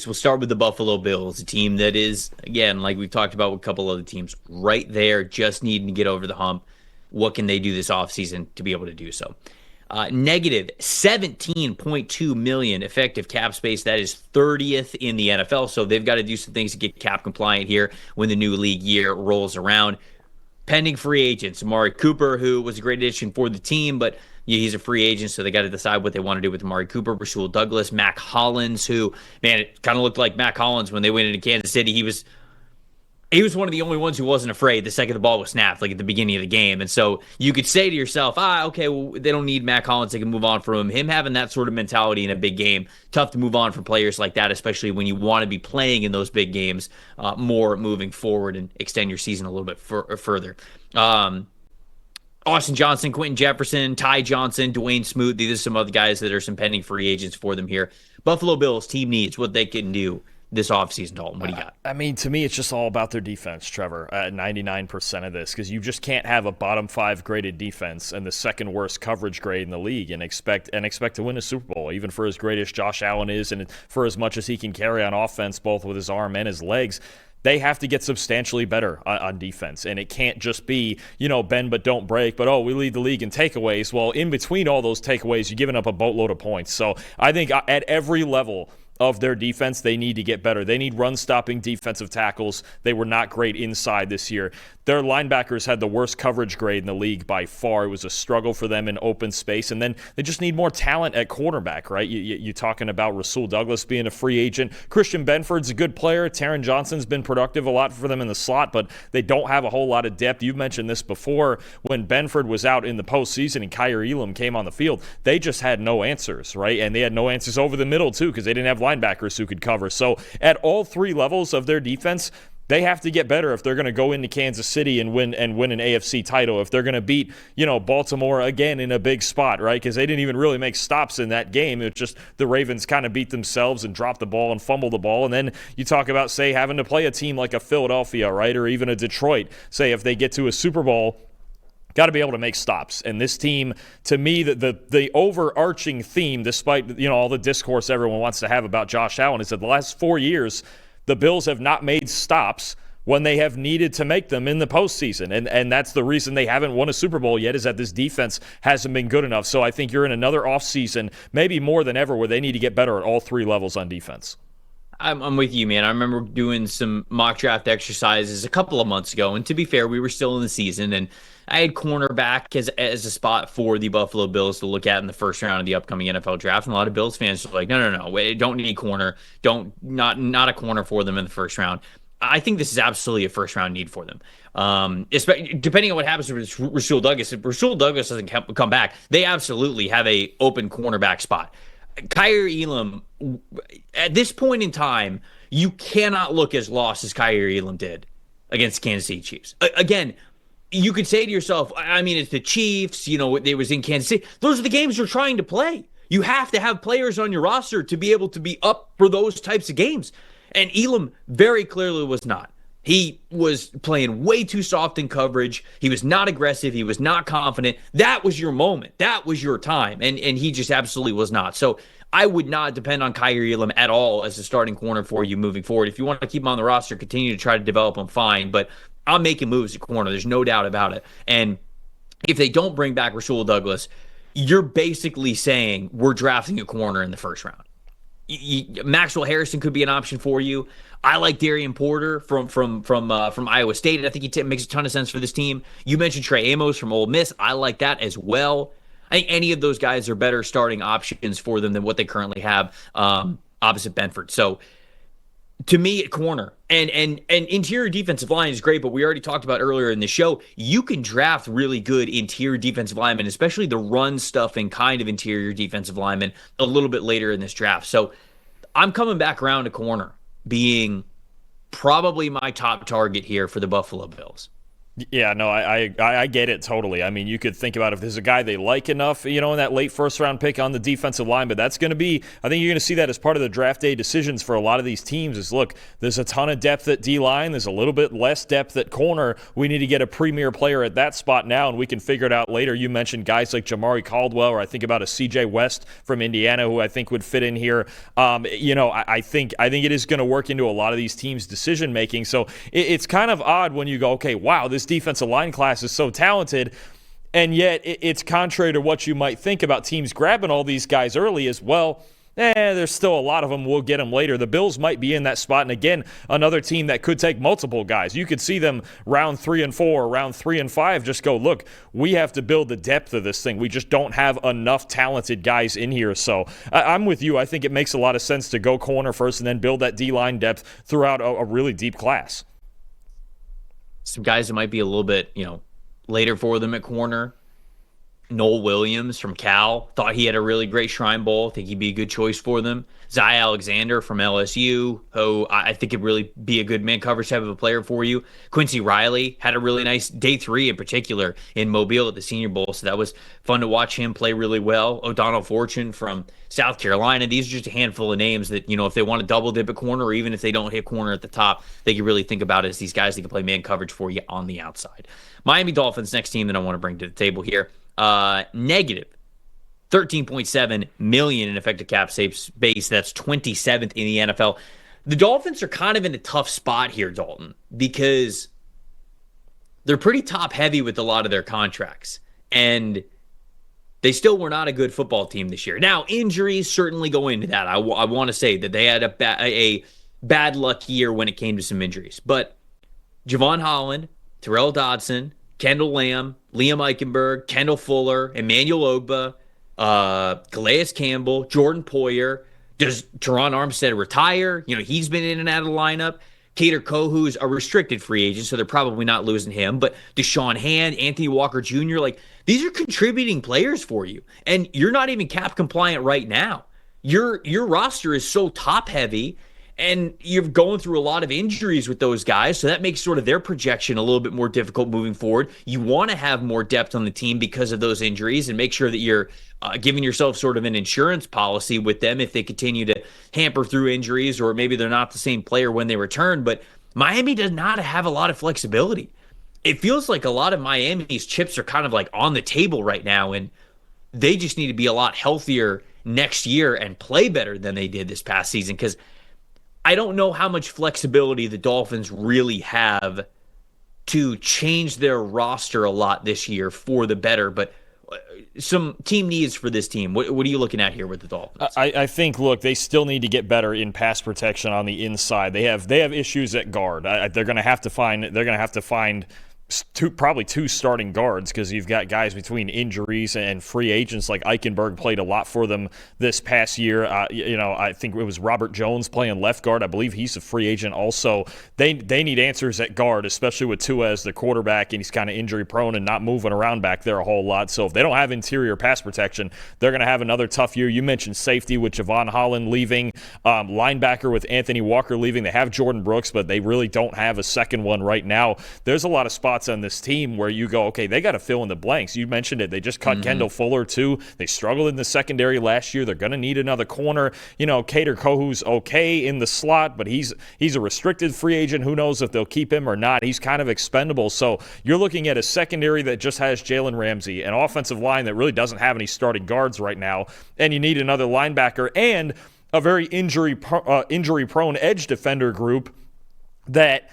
we'll start with the Buffalo Bills, a team that is, again, like we've talked about with a couple other teams, right there, just needing to get over the hump. What can they do this offseason to be able to do so? Negative 17.2 million effective cap space. That is 30th in the NFL. So they've got to do some things to get cap compliant here when the new league year rolls around. Pending free agents, Amari Cooper, who was a great addition for the team, but he's a free agent, so they got to decide what they want to do with Amari Cooper, Rasul Douglas, Mac Hollins, who, man, it kind of looked like Mac Hollins when they went into Kansas City. He was one of the only ones who wasn't afraid the second the ball was snapped, like at the beginning of the game. And so you could say to yourself, okay, well, they don't need Mac Hollins. They can move on from him. Him having that sort of mentality in a big game, tough to move on from players like that, especially when you want to be playing in those big games more moving forward and extend your season a little bit further. Austin Johnson, Quentin Jefferson, Ty Johnson, Dwayne Smoot. These are some other guys that are some pending free agents for them here. Buffalo Bills team needs what they can do this offseason, Dalton. What do you got? I mean, to me, it's just all about their defense, Trevor, at 99% of this, because you just can't have a bottom 5 graded defense and the second worst coverage grade in the league and expect to win a Super Bowl, even for as great as Josh Allen is and for as much as he can carry on offense, both with his arm and his legs. They have to get substantially better on defense, and it can't just be, bend but don't break, but, we lead the league in takeaways. Well, in between all those takeaways, you're giving up a boatload of points. So I think at every level of their defense, they need to get better. They need run-stopping defensive tackles. They were not great inside this year. Their linebackers had the worst coverage grade in the league by far. It was a struggle for them in open space. And then they just need more talent at quarterback, right? You're talking about Rasul Douglas being a free agent. Christian Benford's a good player. Taron Johnson's been productive a lot for them in the slot, but they don't have a whole lot of depth. You've mentioned this before. When Benford was out in the postseason and Kyer Elam came on the field, they just had no answers, right? And they had no answers over the middle, too, because they didn't have linebackers who could cover. So at all three levels of their defense, they have to get better if they're going to go into Kansas City and win an AFC title. If they're going to beat, Baltimore again in a big spot, right? Because they didn't even really make stops in that game. It's just the Ravens kind of beat themselves and dropped the ball and fumbled the ball. And then you talk about, say, having to play a team like a Philadelphia, right? Or even a Detroit. Say if they get to a Super Bowl, got to be able to make stops. And this team, to me, the overarching theme, despite all the discourse everyone wants to have about Josh Allen, is that the last 4 years, the Bills have not made stops when they have needed to make them in the postseason. And that's the reason they haven't won a Super Bowl yet, is that this defense hasn't been good enough. So I think you're in another offseason, maybe more than ever, where they need to get better at all three levels on defense. I'm with you, man. I remember doing some mock draft exercises a couple of months ago. And to be fair, we were still in the season. And I had cornerback as a spot for the Buffalo Bills to look at in the first round of the upcoming NFL draft. And a lot of Bills fans are like, no, wait, don't need corner. Not a corner for them in the first round. I think this is absolutely a first round need for them. Depending on what happens with Rasul Douglas, if Rasul Douglas doesn't come back, they absolutely have a open cornerback spot. Kyer Elam, at this point in time, you cannot look as lost as Kyer Elam did against Kansas City Chiefs. Again, you could say to yourself, I mean, it's the Chiefs, they was in Kansas City. Those are the games you're trying to play. You have to have players on your roster to be able to be up for those types of games. And Elam very clearly was not. He was playing way too soft in coverage. He was not aggressive. He was not confident. That was your moment. That was your time. And he just absolutely was not. So I would not depend on Kyer Elam at all as a starting corner for you moving forward. If you want to keep him on the roster, continue to try to develop him, fine. But I'm making moves at corner. There's no doubt about it. And if they don't bring back Rasul Douglas, you're basically saying we're drafting a corner in the first round. Maxwell Harrison could be an option for you. I like Darian Porter from Iowa State. I think he makes a ton of sense for this team. You mentioned Trey Amos from Ole Miss. I like that as well. I think any of those guys are better starting options for them than what they currently have opposite Benford. So to me, at corner and interior defensive line is great, but we already talked about earlier in the show, you can draft really good interior defensive linemen, especially the run stuffing kind of interior defensive linemen a little bit later in this draft. So I'm coming back around to corner being probably my top target here for the Buffalo Bills. Yeah, no, I get it totally. I mean, you could think about if there's a guy they like enough, in that late first round pick on the defensive line, but that's going to be, I think you're going to see that as part of the draft day decisions for a lot of these teams is, look, there's a ton of depth at D-line. There's a little bit less depth at corner. We need to get a premier player at that spot now, and we can figure it out later. You mentioned guys like Jamari Caldwell, or I think about a CJ West from Indiana, who I think would fit in here. I think it is going to work into a lot of these teams' decision making. So it's kind of odd when you go, okay, wow, this defensive line class is so talented, and yet it's contrary to what you might think about teams grabbing all these guys early as well. There's still a lot of them. We'll get them later. The Bills might be in that spot, and again, another team that could take multiple guys. You could see them round 3 and 4, round 3 and 5, just go, look, we have to build the depth of this thing. We just don't have enough talented guys in here. So I'm with you. I think it makes a lot of sense to go corner first and then build that D-line depth throughout a really deep class. Some guys that might be a little bit, later for them at corner. Noel Williams from Cal. Thought he had a really great Shrine Bowl. Think he'd be a good choice for them. Zy Alexander from LSU, who I think could really be a good man coverage type of a player for you. Quincy Riley had a really nice day 3 in particular in Mobile at the Senior Bowl, so that was fun to watch him play really well. O'Donnell Fortune from South Carolina. These are just a handful of names that, if they want to double dip at corner, or even if they don't hit corner at the top, they can really think about it as these guys that can play man coverage for you on the outside. Miami Dolphins, next team that I want to bring to the table here. Negative $13.7 million in effective cap space. That's 27th in the NFL. The Dolphins are kind of in a tough spot here, Dalton, because they're pretty top heavy with a lot of their contracts, and they still were not a good football team this year. Now, injuries certainly go into that. I want to say that they had a bad luck year when it came to some injuries, but Javon Holland, Terrell Dodson, Kendall Lamb, Liam Eichenberg, Kendall Fuller, Emmanuel Ogba, Calais Campbell, Jordan Poyer. Does Teron Armstead retire? He's been in and out of the lineup. Kader Kohu's a restricted free agent, so they're probably not losing him. But Deshaun Hand, Anthony Walker Jr., these are contributing players for you. And you're not even cap compliant right now. Your roster is so top heavy, and you're going through a lot of injuries with those guys, so that makes sort of their projection a little bit more difficult moving forward. You want to have more depth on the team because of those injuries and make sure that you're giving yourself sort of an insurance policy with them if they continue to hamper through injuries, or maybe they're not the same player when they return. But Miami does not have a lot of flexibility. It feels like a lot of Miami's chips are kind of on the table right now, and they just need to be a lot healthier next year and play better than they did this past season, because I don't know how much flexibility the Dolphins really have to change their roster a lot this year for the better, but some team needs for this team. What are you looking at here with the Dolphins? I think, look, they still need to get better in pass protection on the inside. They have issues at guard. They're going to have to find probably two starting guards, because you've got guys between injuries and free agents. Like Eichenberg played a lot for them this past year. I think it was Robert Jones playing left guard. I believe he's a free agent also. They need answers at guard, especially with Tua as the quarterback, and he's kind of injury prone and not moving around back there a whole lot. So if they don't have interior pass protection, they're going to have another tough year. You mentioned safety with Javon Holland leaving, linebacker with Anthony Walker leaving. They have Jordan Brooks, but they really don't have a second one right now. There's a lot of spots on this team where you go, okay, they got to fill in the blanks. You mentioned it. They just cut Kendall Fuller too. They struggled in the secondary last year. They're going to need another corner. Kader Kohu's okay in the slot, but he's a restricted free agent. Who knows if they'll keep him or not. He's kind of expendable. So you're looking at a secondary that just has Jalen Ramsey, an offensive line that really doesn't have any starting guards right now, and you need another linebacker and a very injury-prone edge defender group that,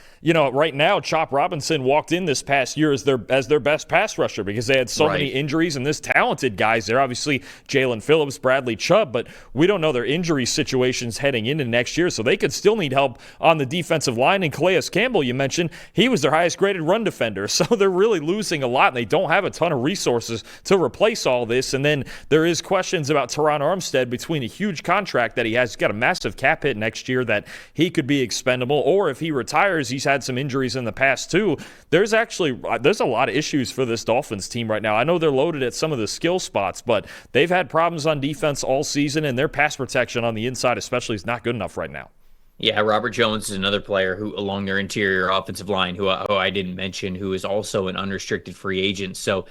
right now, Chop Robinson walked in this past year as their best pass rusher because they had so many injuries, and there's talented guys there. Obviously, Jalen Phillips, Bradley Chubb, but we don't know their injury situations heading into next year, so they could still need help on the defensive line. And Calais Campbell, you mentioned, he was their highest-graded run defender, so they're really losing a lot, and they don't have a ton of resources to replace all this. And then there is questions about Teron Armstead between a huge contract that he has. He's got a massive cap hit next year that he could be expendable, or if he retires, he's had some injuries in the past too. There's a lot of issues for this Dolphins team right now. I know they're loaded at some of the skill spots, but they've had problems on defense all season, and their pass protection on the inside especially is not good enough right now. Yeah, Robert Jones is another player who, along their interior offensive line, who I didn't mention, who is also an unrestricted free agent. So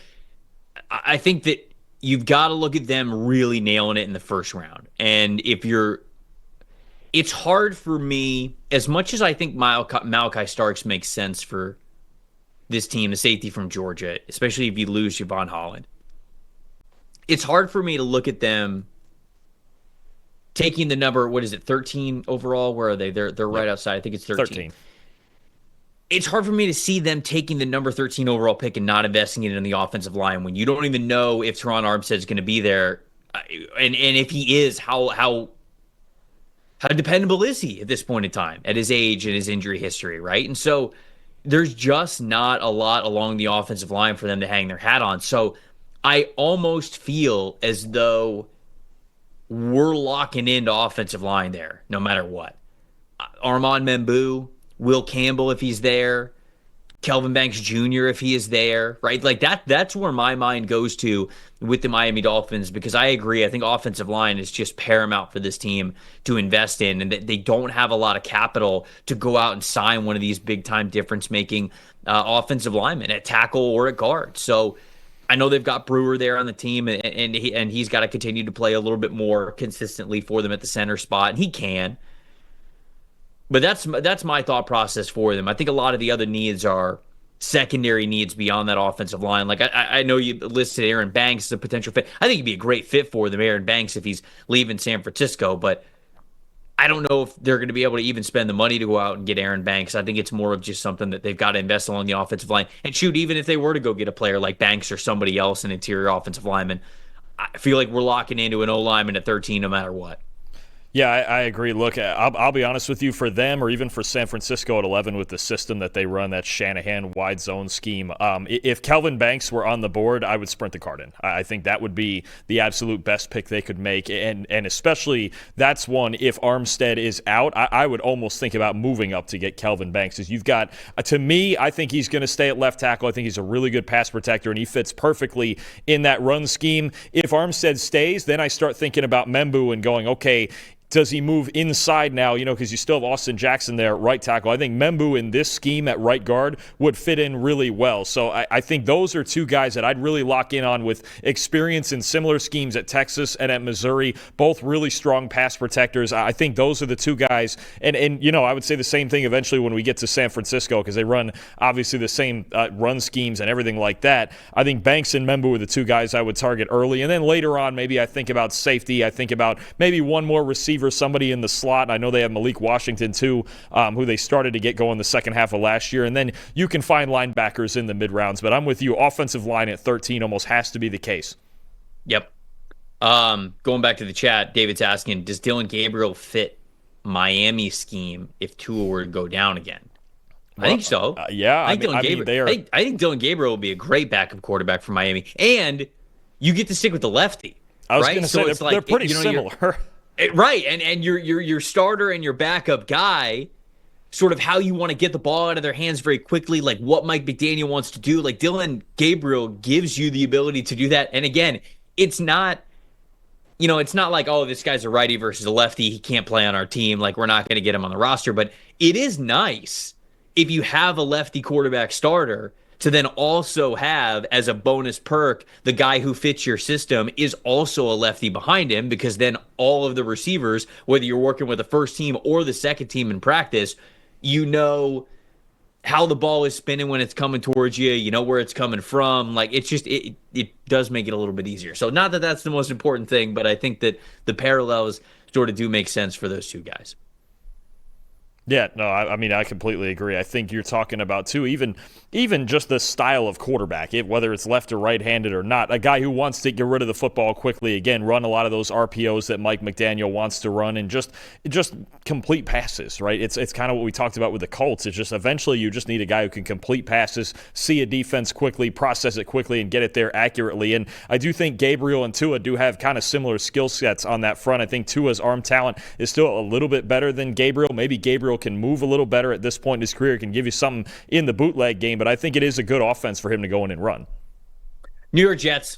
I think that you've got to look at them really nailing it in the first round. And it's hard for me, as much as I think Malachi Starks makes sense for this team, the safety from Georgia, especially if you lose Javon Holland. It's hard for me to look at them taking the number, what is it, 13 overall? Where are they? They're right outside. I think it's 13. It's hard for me to see them taking the number 13 overall pick and not investing it in the offensive line when you don't even know if Teron Armstead is going to be there. And if he is, how dependable is he at this point in time, at his age and his injury history, right? And so there's just not a lot along the offensive line for them to hang their hat on. So I almost feel as though we're locking into offensive line there no matter what. Armand Membu, Will Campbell if he's there, Kelvin Banks Jr. if he is there, right? Like that's where my mind goes to with the Miami Dolphins, because I agree. I think offensive line is just paramount for this team to invest in, and that they don't have a lot of capital to go out and sign one of these big-time difference-making offensive linemen at tackle or at guard. So I know they've got Brewer there on the team, and he's got to continue to play a little bit more consistently for them at the center spot, and he can. But that's my thought process for them. I think a lot of the other needs are secondary needs beyond that offensive line. Like I know you listed Aaron Banks as a potential fit. I think he'd be a great fit for them, Aaron Banks, if he's leaving San Francisco. But I don't know if they're going to be able to even spend the money to go out and get Aaron Banks. I think it's more of just something that they've got to invest along the offensive line. And shoot, even if they were to go get a player like Banks or somebody else, an interior offensive lineman, I feel like we're locking into an O lineman at 13 no matter what. Yeah, I agree. Look, I'll be honest with you, for them or even for San Francisco at 11 with the system that they run, that Shanahan wide zone scheme, if Kelvin Banks were on the board, I would sprint the card in. I think that would be the absolute best pick they could make. And especially that's one, if Armstead is out, I would almost think about moving up to get Kelvin Banks. Because you've got, to me, I think he's going to stay at left tackle. I think he's a really good pass protector, and he fits perfectly in that run scheme. If Armstead stays, then I start thinking about Membu and going, okay, does he move inside now? Because you still have Austin Jackson there at right tackle. I think Membu in this scheme at right guard would fit in really well. So I think those are two guys that I'd really lock in on with experience in similar schemes at Texas and at Missouri, both really strong pass protectors. I think those are the two guys. And I would say the same thing eventually when we get to San Francisco, because they run obviously the same run schemes and everything like that. I think Banks and Membu are the two guys I would target early. And then later on, maybe I think about safety. I think about maybe one more receiver, somebody in the slot. I know they have Malik Washington too, who they started to get going the second half of last year. And then you can find linebackers in the mid-rounds. But I'm with you. Offensive line at 13 almost has to be the case. Yep. Going back to the chat, David's asking, does Dylan Gabriel fit Miami scheme if Tua were to go down again? I think so. Yeah. I think Dylan Gabriel will be a great backup quarterback for Miami. And you get to stick with the lefty. I was going to say, they're pretty similar. Right, and your starter and your backup guy, sort of how you want to get the ball out of their hands very quickly, like what Mike McDaniel wants to do. Like Dylan Gabriel gives you the ability to do that. And again, it's not like, oh, this guy's a righty versus a lefty, he can't play on our team, like we're not going to get him on the roster. But it is nice if you have a lefty quarterback starter to then also have, as a bonus perk, the guy who fits your system is also a lefty behind him, because then all of the receivers, whether you're working with the first team or the second team in practice, you know how the ball is spinning when it's coming towards you, you know where it's coming from. Like it's just, it does make it a little bit easier. So not that that's the most important thing, but I think that the parallels sort of do make sense for those two guys. Yeah, no, I mean, I completely agree. I think you're talking about, too, even just the style of quarterback, whether it's left or right-handed or not, a guy who wants to get rid of the football quickly, again, run a lot of those RPOs that Mike McDaniel wants to run, and just complete passes, right? It's kind of what we talked about with the Colts. It's just eventually you just need a guy who can complete passes, see a defense quickly, process it quickly, and get it there accurately. And I do think Gabriel and Tua do have kind of similar skill sets on that front. I think Tua's arm talent is still a little bit better than Gabriel. Maybe Gabriel can move a little better at this point in his career, can give you something in the bootleg game, but I think it is a good offense for him to go in and run. New York Jets,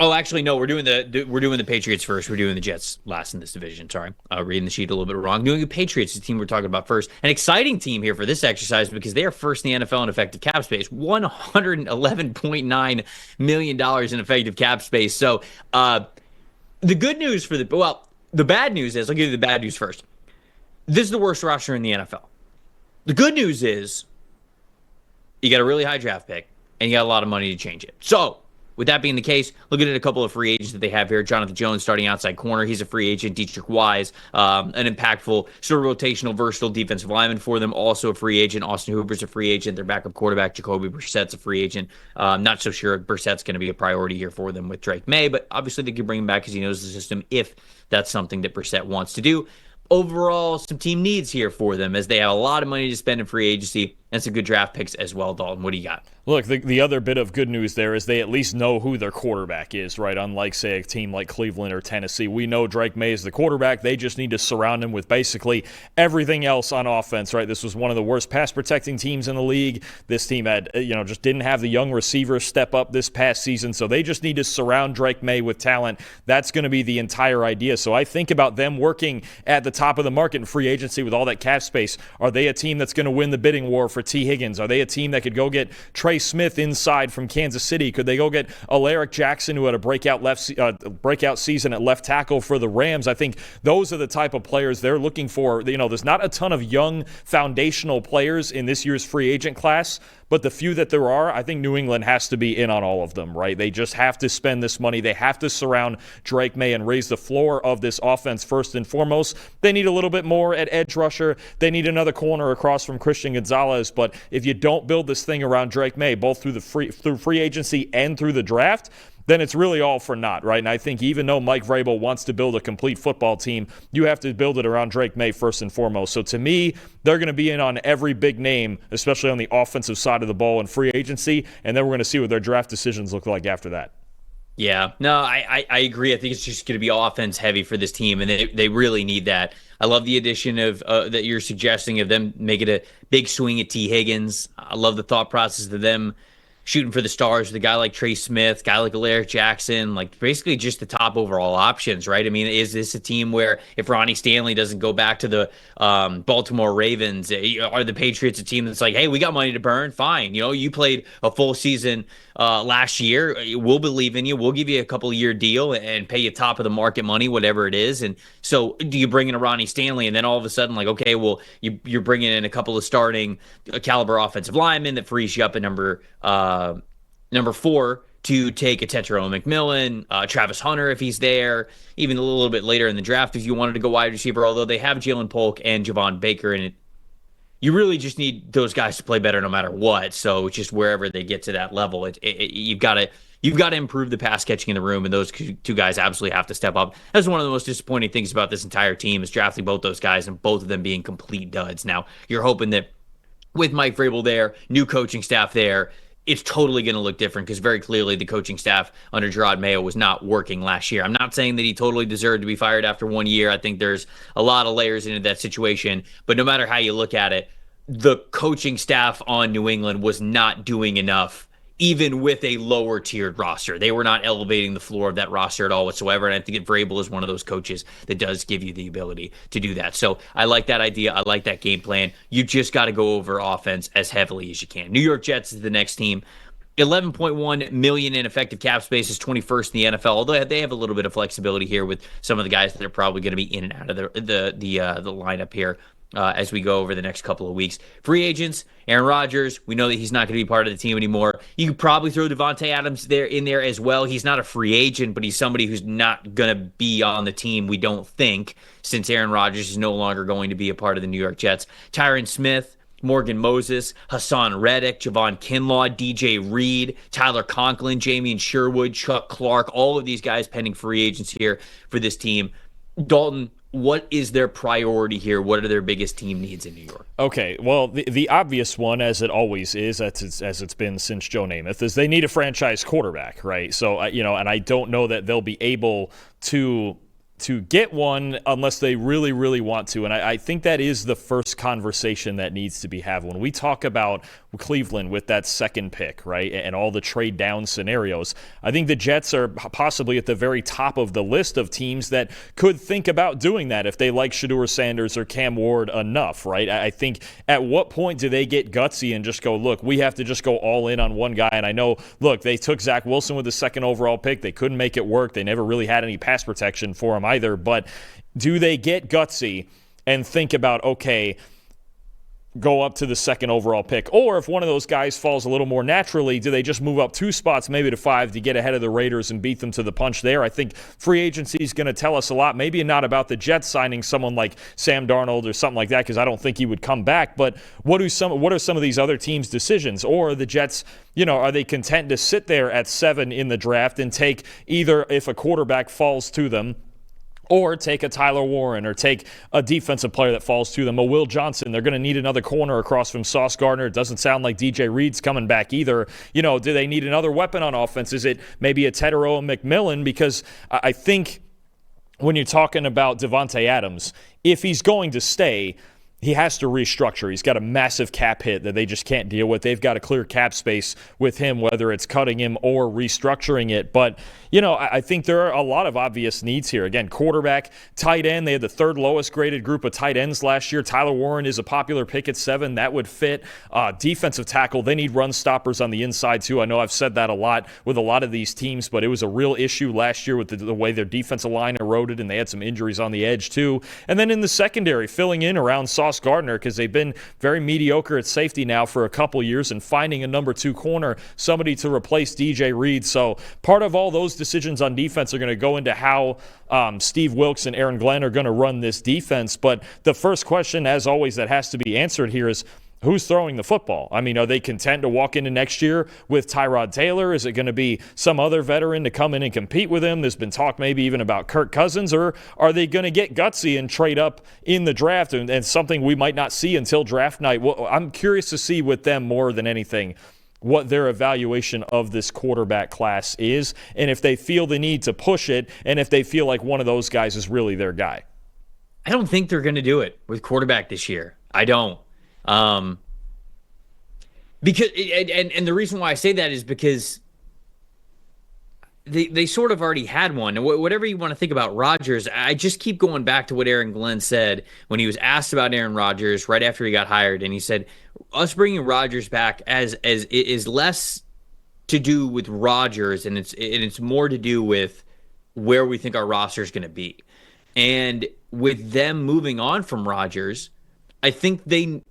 Oh, actually, no. We're doing the Patriots first. We're doing the Jets last in this division. Sorry, reading the sheet a little bit wrong. Doing the Patriots, the team we're talking about first. An exciting team here for this exercise because they are first in the NFL in effective cap space, $111.9 million in effective cap space. So, the good news the bad news is I'll give you the bad news first. This is the worst roster in the NFL. The good news is you got a really high draft pick and you got a lot of money to change it. So, with that being the case, looking at a couple of free agents that they have here. Jonathan Jones starting outside corner. He's a free agent. Dietrich Wise, an impactful, sort of rotational, versatile defensive lineman for them. Also a free agent. Austin Hooper's a free agent. Their backup quarterback, Jacoby Brissett's a free agent. Not so sure Brissett's going to be a priority here for them with Drake May, but obviously they could bring him back because he knows the system if that's something that Brissett wants to do. Overall, some team needs here for them as they have a lot of money to spend in free agency and some good draft picks as well, Dalton. What do you got? Look, the other bit of good news there is they at least know who their quarterback is, right? Unlike, say, a team like Cleveland or Tennessee. We know Drake May is the quarterback. They just need to surround him with basically everything else on offense, right? This was one of the worst pass-protecting teams in the league. This team had, just didn't have the young receivers step up this past season, so they just need to surround Drake May with talent. That's going to be the entire idea. So I think about them working at the top of the market in free agency with all that cap space. Are they a team that's going to win the bidding war for T. Higgins? Are they a team that could go get Trey Smith inside from Kansas City? Could they go get Alaric Jackson, who had a breakout season at left tackle for the Rams? I think those are the type of players they're looking for. There's not a ton of young foundational players in this year's free agent class, but the few that there are, I think New England has to be in on all of them, right? They just have to spend this money. They have to surround Drake May and raise the floor of this offense first and foremost. They need a little bit more at edge rusher. They need another corner across from Christian Gonzalez. But if you don't build this thing around Drake May, both through free agency and through the draft, then it's really all for naught, right? And I think even though Mike Vrabel wants to build a complete football team, you have to build it around Drake May first and foremost. So to me, they're going to be in on every big name, especially on the offensive side of the ball in free agency, and then we're going to see what their draft decisions look like after that. Yeah, no, I agree. I think it's just going to be offense heavy for this team, and they really need that. I love the addition of that you're suggesting of them making a big swing at T. Higgins. I love the thought process of them shooting for the stars with a guy like Trey Smith, guy like Alaric Jackson, like basically just the top overall options, right? I mean, is this a team where if Ronnie Stanley doesn't go back to the Baltimore Ravens, are the Patriots a team that's like, hey, we got money to burn? Fine. You played a full season last year. We'll believe in you. We'll give you a couple-year deal and pay you top of the market money, whatever it is. And so do you bring in a Ronnie Stanley and then all of a sudden like, okay, well, you're bringing in a couple of starting caliber offensive linemen that frees you up at number 4 to take a Tetero McMillan, Travis Hunter if he's there, even a little bit later in the draft if you wanted to go wide receiver, although they have Jalen Polk and Javon Baker in it. You really just need those guys to play better no matter what. So just wherever they get to that level, you've got to improve the pass catching in the room, and those two guys absolutely have to step up. That's one of the most disappointing things about this entire team is drafting both those guys and both of them being complete duds. Now, you're hoping that with Mike Vrabel there, new coaching staff there, it's totally going to look different because very clearly the coaching staff under Gerard Mayo was not working last year. I'm not saying that he totally deserved to be fired after 1 year. I think there's a lot of layers into that situation. But no matter how you look at it, the coaching staff on New England was not doing enough, even with a lower tiered roster. They were not elevating the floor of that roster at all whatsoever. And I think that Vrabel is one of those coaches that does give you the ability to do that. So I like that idea. I like that game plan. You just got to go over offense as heavily as you can. New York Jets is the next team. 11.1 million in effective cap space is 21st in the NFL. Although they have a little bit of flexibility here with some of the guys that are probably going to be in and out of the lineup here. As we go over the next couple of weeks. Free agents, Aaron Rodgers, we know that he's not going to be part of the team anymore. You could probably throw Devontae Adams in there as well. He's not a free agent, but he's somebody who's not going to be on the team, we don't think, since Aaron Rodgers is no longer going to be a part of the New York Jets. Tyron Smith, Morgan Moses, Hassan Reddick, Javon Kinlaw, DJ Reed, Tyler Conklin, Jamie Sherwood, Chuck Clark, all of these guys pending free agents here for this team. Dalton, what is their priority here? What are their biggest team needs in New York? Okay, well, the obvious one, as it always is, as it's been since Joe Namath, is they need a franchise quarterback, right? So, and I don't know that they'll be able to to get one unless they really, really want to. And I think that is the first conversation that needs to be had. When we talk about Cleveland with that second pick, right, and all the trade down scenarios, I think the Jets are possibly at the very top of the list of teams that could think about doing that if they like Shedeur Sanders or Cam Ward enough, right? I think at what point do they get gutsy and just go, look, we have to just go all in on one guy? And I know, look, they took Zach Wilson with the second overall pick. They couldn't make it work. They never really had any pass protection for him either. But do they get gutsy and think about, okay, go up to the second overall pick? Or if one of those guys falls a little more naturally, do they just move up 2 spots, maybe to 5, to get ahead of the Raiders and beat them to the punch there? I think free agency is going to tell us a lot. Maybe not about the Jets signing someone like Sam Darnold or something like that, because I don't think he would come back. But what are some of these other teams' decisions? Or the Jets, are they content to sit there at 7 in the draft and take either, if a quarterback falls to them, or take a Tyler Warren, or take a defensive player that falls to them, a Will Johnson? They're going to need another corner across from Sauce Gardner. It doesn't sound like DJ Reed's coming back either. Do they need another weapon on offense? Is it maybe a Tedero McMillan? Because I think when you're talking about Devontae Adams, if he's going to stay, he has to restructure. He's got a massive cap hit that they just can't deal with. They've got to clear cap space with him, whether it's cutting him or restructuring it. But, I think there are a lot of obvious needs here. Again, quarterback, tight end. They had the third lowest graded group of tight ends last year. Tyler Warren is a popular pick at 7. That would fit. Defensive tackle, they need run stoppers on the inside too. I know I've said that a lot with a lot of these teams, but it was a real issue last year with the way their defensive line eroded, and they had some injuries on the edge too. And then in the secondary, filling in around Sauce Gardner, because they've been very mediocre at safety now for a couple years, and finding a number 2 corner, somebody to replace DJ Reed. So part of all those decisions on defense are going to go into how Steve Wilks and Aaron Glenn are going to run this defense. But the first question, as always, that has to be answered here is, who's throwing the football? I mean, are they content to walk into next year with Tyrod Taylor? Is it going to be some other veteran to come in and compete with him? There's been talk maybe even about Kirk Cousins. Or are they going to get gutsy and trade up in the draft, and something we might not see until draft night? Well, I'm curious to see with them more than anything what their evaluation of this quarterback class is, and if they feel the need to push it, and if they feel like one of those guys is really their guy. I don't think they're going to do it with quarterback this year. I don't. Because and the reason why I say that is because they sort of already had one. And whatever you want to think about Rodgers, I just keep going back to what Aaron Glenn said when he was asked about Aaron Rodgers right after he got hired, and he said us bringing Rodgers back as it is less to do with Rodgers, and it's more to do with where we think our roster is going to be. And with them moving on from Rodgers, I think they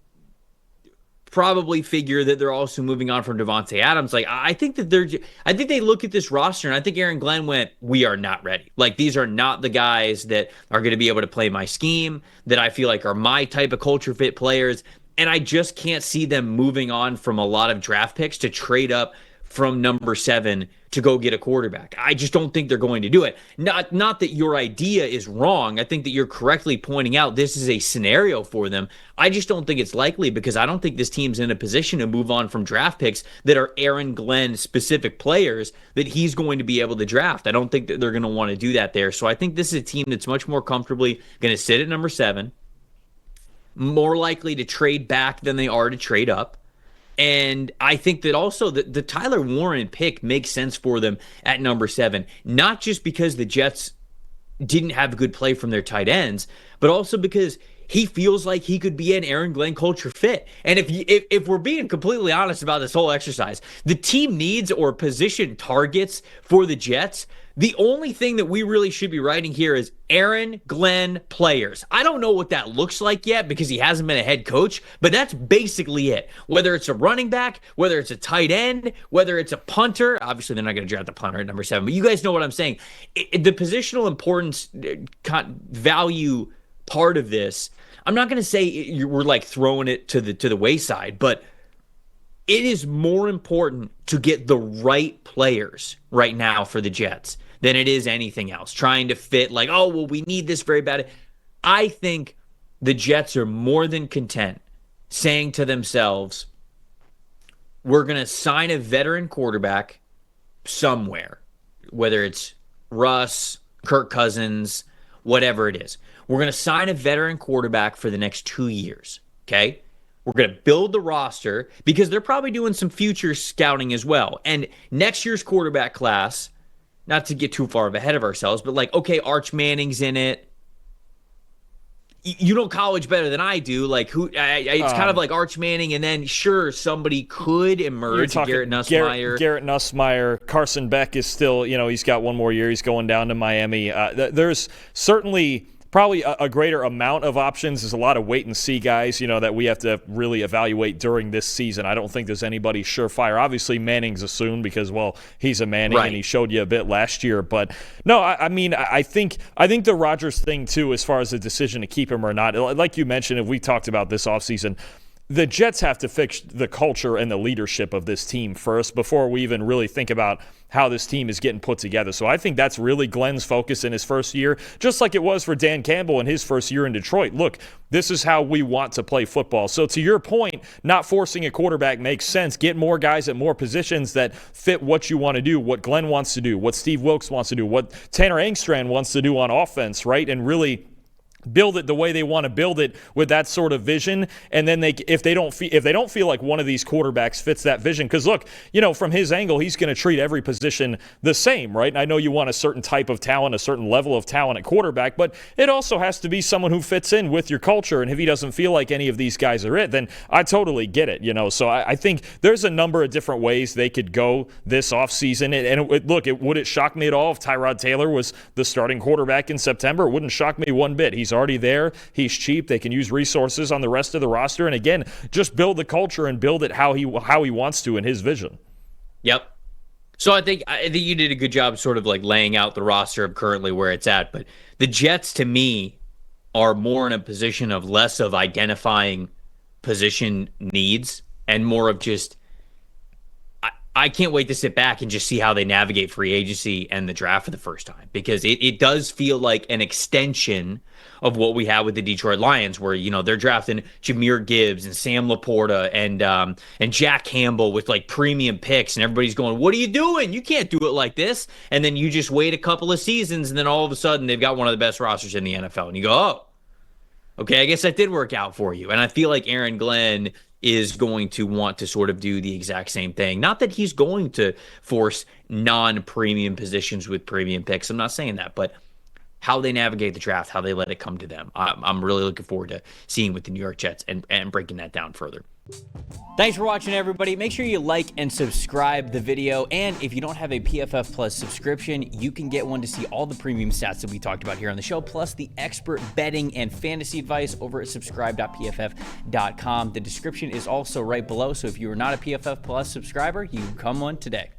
probably figure that they're also moving on from Devontae Adams. Like, I think they look at this roster, and I think Aaron Glenn went, we are not ready. Like, these are not the guys that are going to be able to play my scheme, that I feel like are my type of culture fit players. And I just can't see them moving on from a lot of draft picks to trade up from number 7 to go get a quarterback. I just don't think they're going to do it. Not that your idea is wrong. I think that you're correctly pointing out this is a scenario for them. I just don't think it's likely, because I don't think this team's in a position to move on from draft picks that are Aaron Glenn specific players that he's going to be able to draft. I don't think that they're going to want to do that there. So I think this is a team that's much more comfortably going to sit at number 7, more likely to trade back than they are to trade up. And I think that also the Tyler Warren pick makes sense for them at number 7, not just because the Jets didn't have good play from their tight ends, but also because he feels like he could be an Aaron Glenn culture fit. And if we're being completely honest about this whole exercise, the team needs or position targets for the Jets, the only thing that we really should be writing here is Aaron Glenn players. I don't know what that looks like yet because he hasn't been a head coach, but that's basically it. Whether it's a running back, whether it's a tight end, whether it's a punter. Obviously, they're not going to draft the punter at number 7, but you guys know what I'm saying. The positional importance value part of this, I'm not going to say we're like throwing it to the wayside, but it is more important to get the right players right now for the Jets than it is anything else. Trying to fit like, oh, well, we need this very bad. I think the Jets are more than content saying to themselves, we're going to sign a veteran quarterback somewhere, whether it's Russ, Kirk Cousins, whatever it is. We're going to sign a veteran quarterback for the next 2 years, okay? We're going to build the roster because they're probably doing some future scouting as well. And next year's quarterback class, not to get too far ahead of ourselves, but like, okay, Arch Manning's in it. You know college better than I do. Like who? It's kind of like Arch Manning, and then sure somebody could emerge. Garrett Nussmeier. Garrett Nussmeier. Carson Beck is still, he's got one more year. He's going down to Miami. There's certainly probably a greater amount of options. There's a lot of wait and see guys, that we have to really evaluate during this season. I don't think there's anybody surefire. Obviously, Manning's assumed because, well, he's a Manning and he showed you a bit last year. But no, I think the Rodgers thing too, as far as the decision to keep him or not, like you mentioned, if we talked about this offseason, the Jets have to fix the culture and the leadership of this team first before we even really think about how this team is getting put together. So I think that's really Glenn's focus in his first year, just like it was for Dan Campbell in his first year in Detroit. Look, this is how we want to play football. So to your point, not forcing a quarterback makes sense. Get more guys at more positions that fit what you want to do, what Glenn wants to do, what Steve Wilkes wants to do, what Tanner Engstrand wants to do on offense, right? And really build it the way they want to build it with that sort of vision. And then if they don't feel like one of these quarterbacks fits that vision, because look, from his angle, he's going to treat every position the same, right? And I know you want a certain type of talent, a certain level of talent at quarterback, but it also has to be someone who fits in with your culture. And if he doesn't feel like any of these guys are it, then I totally get it, So I think there's a number of different ways they could go this offseason. Would it shock me at all if Tyrod Taylor was the starting quarterback in September? It wouldn't shock me one bit. He's already there. He's cheap. They can use resources on the rest of the roster. And again, just build the culture and build it how he wants to in his vision. Yep. So I think you did a good job sort of like laying out the roster of currently where it's at. But the Jets, to me, are more in a position of less of identifying position needs and more of just, I can't wait to sit back and just see how they navigate free agency and the draft for the first time, because it does feel like an extension of what we have with the Detroit Lions, where they're drafting Jahmyr Gibbs and Sam Laporta and Jack Campbell with like premium picks, and everybody's going, "What are you doing? You can't do it like this." And then you just wait a couple of seasons, and then all of a sudden they've got one of the best rosters in the NFL, and you go, "Oh, okay, I guess that did work out for you." And I feel like Aaron Glenn is going to want to sort of do the exact same thing. Not that he's going to force non-premium positions with premium picks. I'm not saying that, but how they navigate the draft, how they let it come to them. I'm really looking forward to seeing with the New York Jets and breaking that down further. Thanks for watching, everybody. Make sure you like and subscribe the video. And if you don't have a PFF Plus subscription, you can get one to see all the premium stats that we talked about here on the show, plus the expert betting and fantasy advice over at subscribe.pff.com. The description is also right below, so if you are not a PFF Plus subscriber, you can become one today.